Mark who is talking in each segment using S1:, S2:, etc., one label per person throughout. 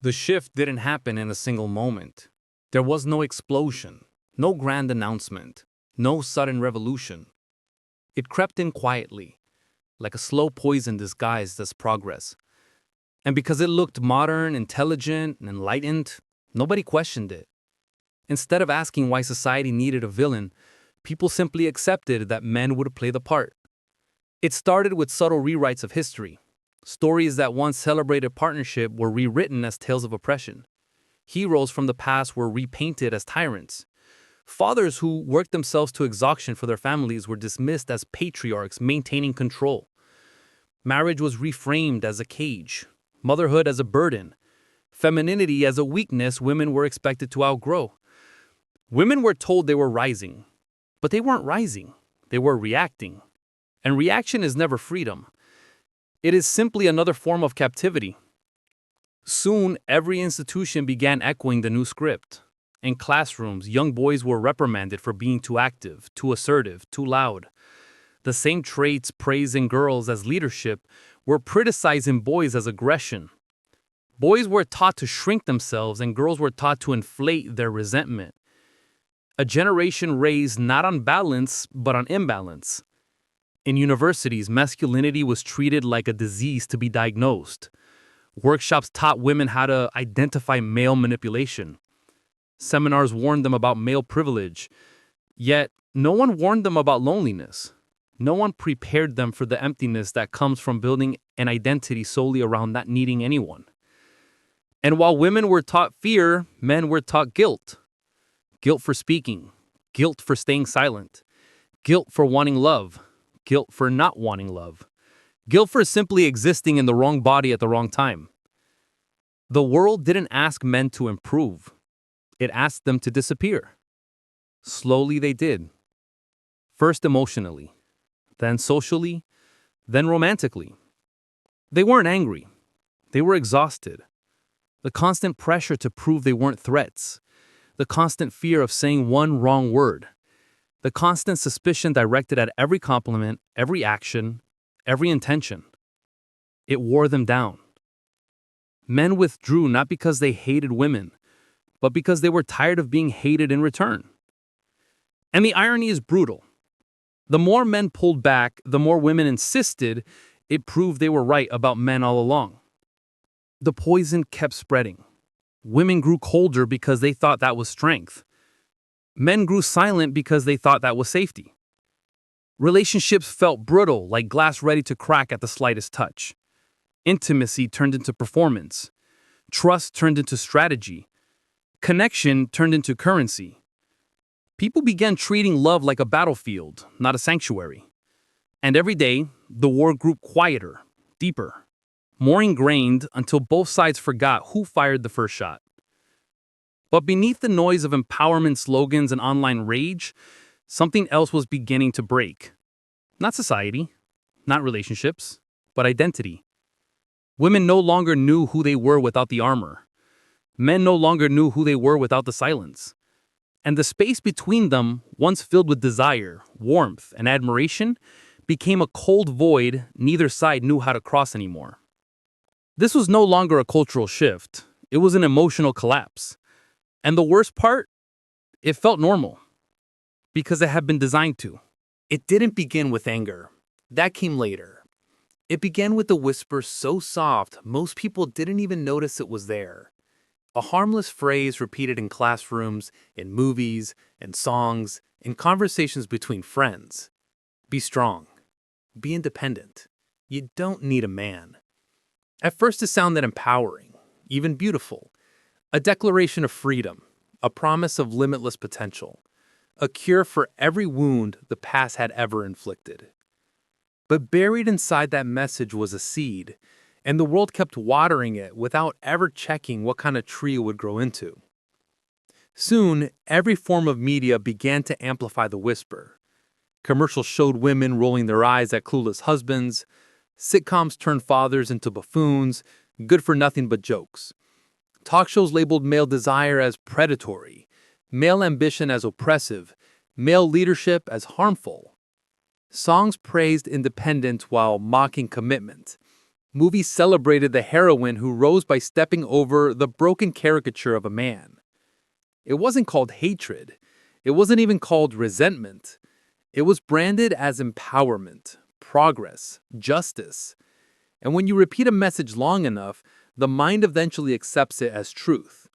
S1: The shift didn't happen in a single moment. There was no explosion, no grand announcement, no sudden revolution. It crept in quietly, like a slow poison disguised as progress. And because it looked modern, intelligent, and enlightened, nobody questioned it. Instead of asking why society needed a villain, people simply accepted that men would play the part. It started with subtle rewrites of history. Stories that once celebrated partnership were rewritten as tales of oppression. Heroes from the past were repainted as tyrants. Fathers who worked themselves to exhaustion for their families were dismissed as patriarchs maintaining control. Marriage was reframed as a cage, motherhood as a burden, femininity as a weakness women were expected to outgrow. Women were told they were rising, but they weren't rising, they were reacting. And reaction is never freedom. It is simply another form of captivity. Soon, every institution began echoing the new script. In classrooms, young boys were reprimanded for being too active, too assertive, too loud. The same traits praised in girls as leadership were criticized in boys as aggression. Boys were taught to shrink themselves and girls were taught to inflate their resentment. A generation raised not on balance, but on imbalance. In universities, masculinity was treated like a disease to be diagnosed. Workshops taught women how to identify male manipulation. Seminars warned them about male privilege. Yet, no one warned them about loneliness. No one prepared them for the emptiness that comes from building an identity solely around not needing anyone. And while women were taught fear, men were taught guilt. Guilt for speaking. Guilt for staying silent. Guilt for wanting love. Guilt for not wanting love. Guilt for simply existing in the wrong body at the wrong time. The world didn't ask men to improve. It asked them to disappear. Slowly they did. First emotionally, then socially, then romantically. They weren't angry. They were exhausted. The constant pressure to prove they weren't threats. The constant fear of saying one wrong word. The constant suspicion directed at every compliment, every action, every intention. It wore them down. Men withdrew not because they hated women, but because they were tired of being hated in return. And the irony is brutal. The more men pulled back, the more women insisted. It proved they were right about men all along. The poison kept spreading. Women grew colder because they thought that was strength. Men grew silent because they thought that was safety. Relationships felt brittle, like glass ready to crack at the slightest touch. Intimacy turned into performance. Trust turned into strategy. Connection turned into currency. People began treating love like a battlefield, not a sanctuary. And every day, the war grew quieter, deeper, more ingrained until both sides forgot who fired the first shot. But beneath the noise of empowerment slogans and online rage, something else was beginning to break. Not society, not relationships, but identity. Women no longer knew who they were without the armor. Men no longer knew who they were without the silence. And the space between them, once filled with desire, warmth, and admiration, became a cold void neither side knew how to cross anymore. This was no longer a cultural shift. It was an emotional collapse. And the worst part? It felt normal. Because it had been designed to. It didn't begin with anger. That came later. It began with a whisper so soft most people didn't even notice it was there. A harmless phrase repeated in classrooms, in movies, in songs, in conversations between friends. Be strong. Be independent. You don't need a man. At first it sounded empowering, even beautiful. A declaration of freedom, a promise of limitless potential, a cure for every wound the past had ever inflicted. But buried inside that message was a seed, and the world kept watering it without ever checking what kind of tree it would grow into. Soon, every form of media began to amplify the whisper. Commercials showed women rolling their eyes at clueless husbands. Sitcoms turned fathers into buffoons, good for nothing but jokes. Talk shows labeled male desire as predatory, male ambition as oppressive, male leadership as harmful. Songs praised independence while mocking commitment. Movies celebrated the heroine who rose by stepping over the broken caricature of a man. It wasn't called hatred. It wasn't even called resentment. It was branded as empowerment, progress, justice. And when you repeat a message long enough, the mind eventually accepts it as truth.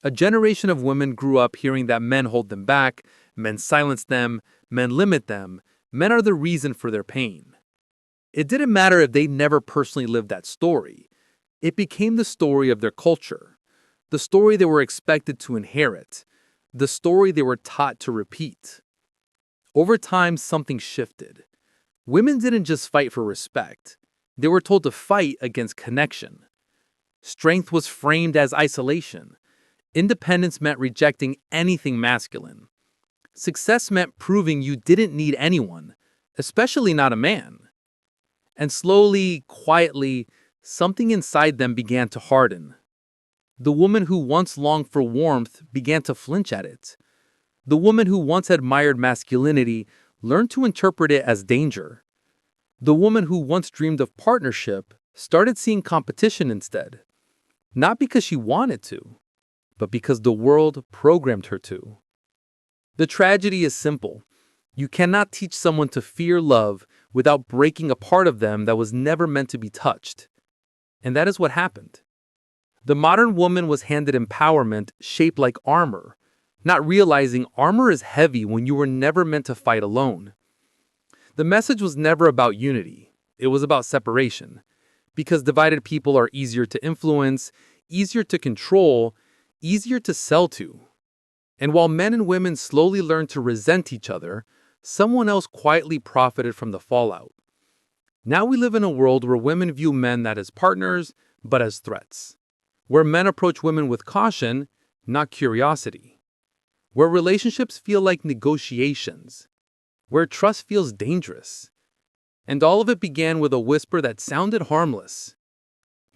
S1: A generation of women grew up hearing that men hold them back, men silence them, men limit them, men are the reason for their pain. It didn't matter if they never personally lived that story. It became the story of their culture, the story they were expected to inherit, the story they were taught to repeat. Over time, something shifted. Women didn't just fight for respect. They were told to fight against connection. Strength was framed as isolation. Independence meant rejecting anything masculine. Success meant proving you didn't need anyone, especially not a man. And slowly, quietly, something inside them began to harden. The woman who once longed for warmth began to flinch at it. The woman who once admired masculinity learned to interpret it as danger. The woman who once dreamed of partnership started seeing competition instead. Not because she wanted to, but because the world programmed her to. The tragedy is simple. You cannot teach someone to fear love without breaking a part of them that was never meant to be touched. And that is what happened. The modern woman was handed empowerment shaped like armor, not realizing armor is heavy when you were never meant to fight alone. The message was never about unity. It was about separation. Because divided people are easier to influence, easier to control, easier to sell to. And while men and women slowly learned to resent each other, someone else quietly profited from the fallout. Now we live in a world where women view men not as partners, but as threats. Where men approach women with caution, not curiosity. Where relationships feel like negotiations. Where trust feels dangerous. And all of it began with a whisper that sounded harmless.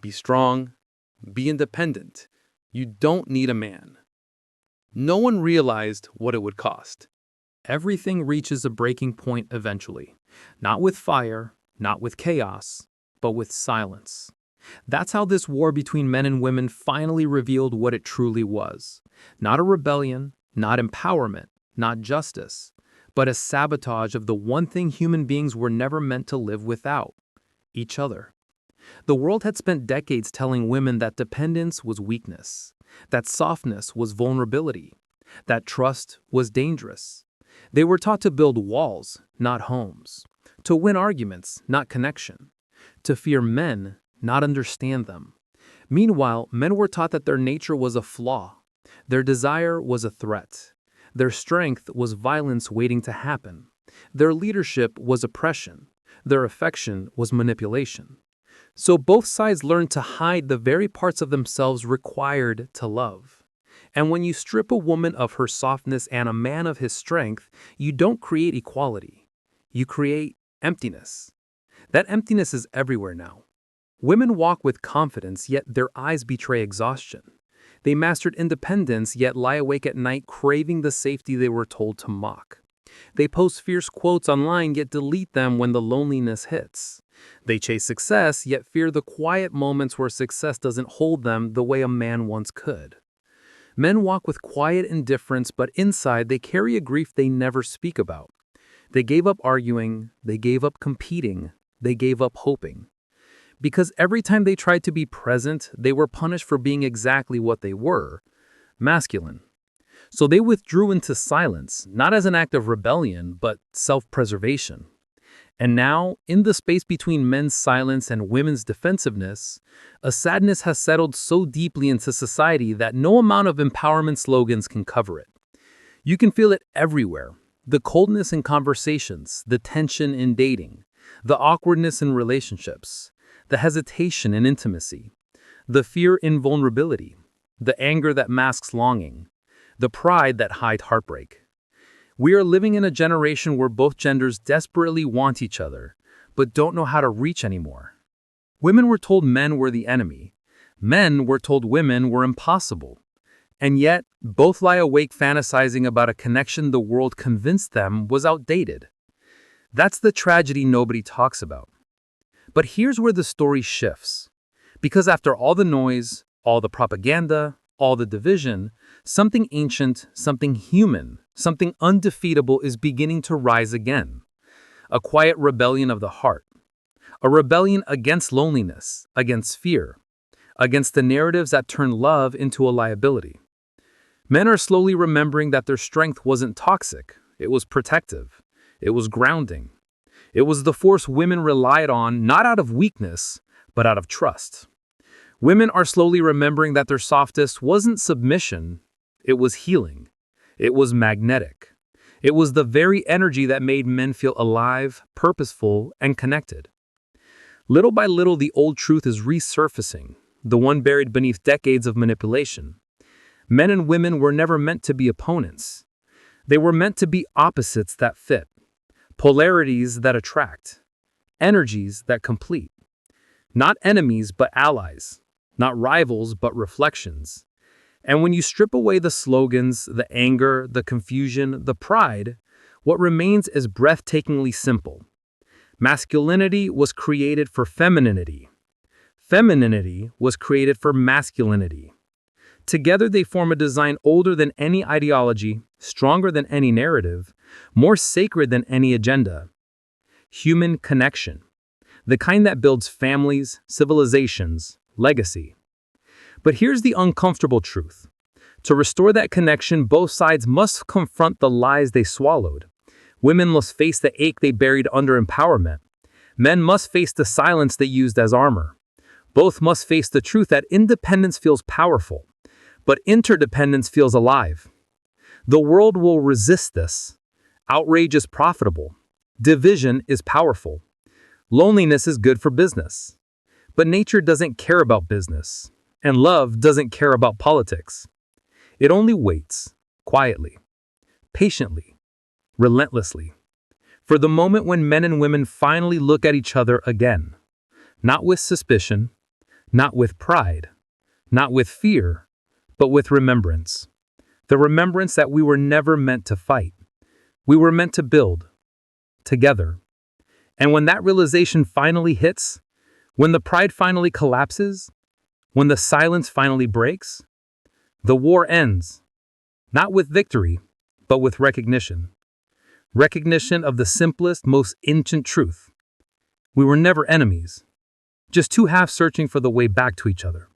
S1: Be strong. Be independent. You don't need a man. No one realized what it would cost. Everything reaches a breaking point eventually. Not with fire, not with chaos, but with silence. That's how this war between men and women finally revealed what it truly was. Not a rebellion, not empowerment, not justice, but a sabotage of the one thing human beings were never meant to live without: each other. The world had spent decades telling women that dependence was weakness, that softness was vulnerability, that trust was dangerous. They were taught to build walls, not homes, to win arguments, not connection, to fear men, not understand them. Meanwhile, men were taught that their nature was a flaw, their desire was a threat, their strength was violence waiting to happen, their leadership was oppression, their affection was manipulation. So both sides learned to hide the very parts of themselves required to love. And when you strip a woman of her softness and a man of his strength, you don't create equality. You create emptiness. That emptiness is everywhere now. Women walk with confidence, yet their eyes betray exhaustion. They mastered independence, yet lie awake at night craving the safety they were told to mock. They post fierce quotes online, yet delete them when the loneliness hits. They chase success, yet fear the quiet moments where success doesn't hold them the way a man once could. Men walk with quiet indifference, but inside they carry a grief they never speak about. They gave up arguing, they gave up competing, they gave up hoping. Because every time they tried to be present, they were punished for being exactly what they were: masculine. So they withdrew into silence, not as an act of rebellion, but self-preservation. And now, in the space between men's silence and women's defensiveness, a sadness has settled so deeply into society that no amount of empowerment slogans can cover it. You can feel it everywhere: the coldness in conversations, the tension in dating, the awkwardness in relationships, the hesitation in intimacy, the fear in vulnerability, the anger that masks longing, the pride that hides heartbreak. We are living in a generation where both genders desperately want each other, but don't know how to reach anymore. Women were told men were the enemy. Men were told women were impossible. And yet, both lie awake fantasizing about a connection the world convinced them was outdated. That's the tragedy nobody talks about.
S2: But here's where the story shifts. Because after all the noise, all the propaganda, all the division, something ancient, something human, something undefeatable is beginning to rise again. A quiet rebellion of the heart. A rebellion against loneliness, against fear, against the narratives that turn love into a liability. Men are slowly remembering that their strength wasn't toxic, it was protective, it was grounding. It was the force women relied on not out of weakness, but out of trust. Women are slowly remembering that their softness wasn't submission, it was healing. It was magnetic. It was the very energy that made men feel alive, purposeful, and connected. Little by little, the old truth is resurfacing, the one buried beneath decades of manipulation. Men and women were never meant to be opponents. They were meant to be opposites that fit, polarities that attract, energies that complete. Not enemies, but allies. Not rivals, but reflections. And when you strip away the slogans, the anger, the confusion, the pride, what remains is breathtakingly simple. Masculinity was created for femininity. Femininity was created for masculinity. Together they form a design older than any ideology, stronger than any narrative, more sacred than any agenda. Human connection. The kind that builds families, civilizations, legacy. But here's the uncomfortable truth. To restore that connection, both sides must confront the lies they swallowed. Women must face the ache they buried under empowerment. Men must face the silence they used as armor. Both must face the truth that independence feels powerful, but interdependence feels alive. The world will resist this. Outrage is profitable. Division is powerful. Loneliness is good for business. But nature doesn't care about business, and love doesn't care about politics. It only waits, quietly, patiently, relentlessly, for the moment when men and women finally look at each other again. Not with suspicion, not with pride, not with fear, but with remembrance. The remembrance that we were never meant to fight. We were meant to build, together. And when that realization finally hits, when the pride finally collapses, when the silence finally breaks, the war ends, not with victory, but with recognition. Recognition of the simplest, most ancient truth. We were never enemies, just two halves searching for the way back to each other.